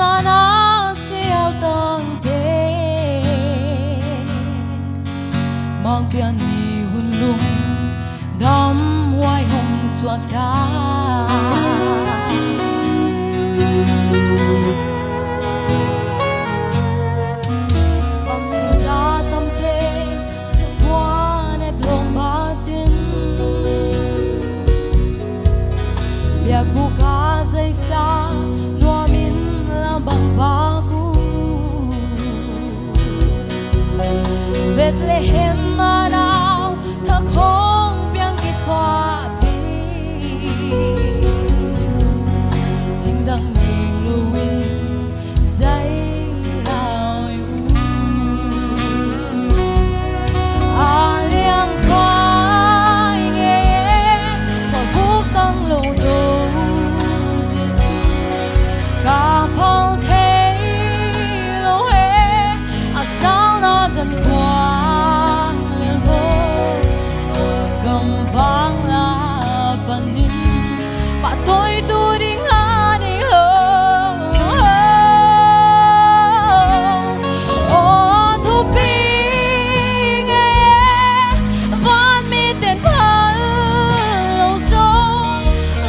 sana siêu tăng thế mang pian mi hun lung đam hoài hồng suốt ta buka dây xa loa min làm bằng ba cu Bethlehem mà nào thật hong biang kít qua pi sinh đăng mình luin dây lao liang phai nghe và quốc tăng lâu đô cả phong thế lâu hết sao nó gần qua liền vô gầm vang là bản tin và tôi đi ngã đi lâu ô thu pi nghe van mi tên phá lâu sâu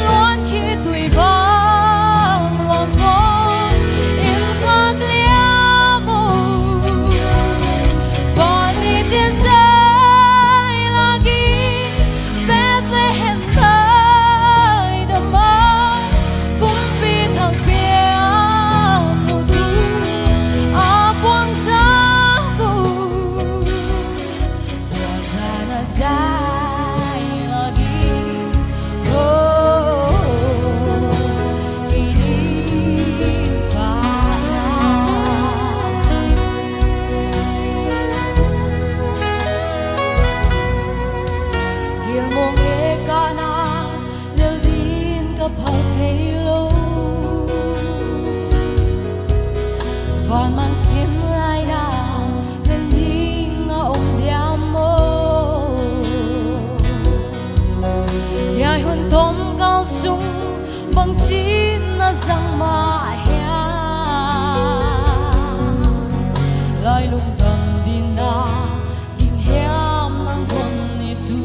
luôn khi tuổi ba và mang xin lại đã lên đi ngõ ông điam mô dài hơn tôm cao sung bằng chín là răng mà hea lại lung tầm đi na kinh hea mang con nê tu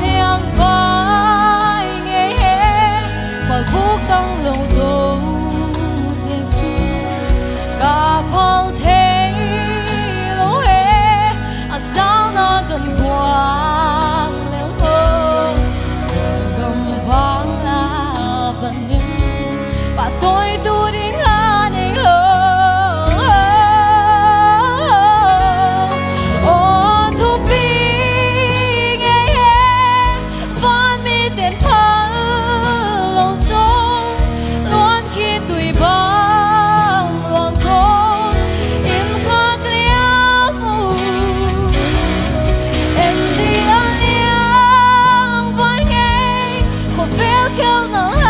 liang vai nghe và quốc tăng lâu đô cả phong thế lâu hết sao nó gần qua léo hơn gầm vang là vận nhân và tôi đi ngã đi lâu ô thu pi nghe van mi tên phá lâu sâu luôn khi tuổi ba kill no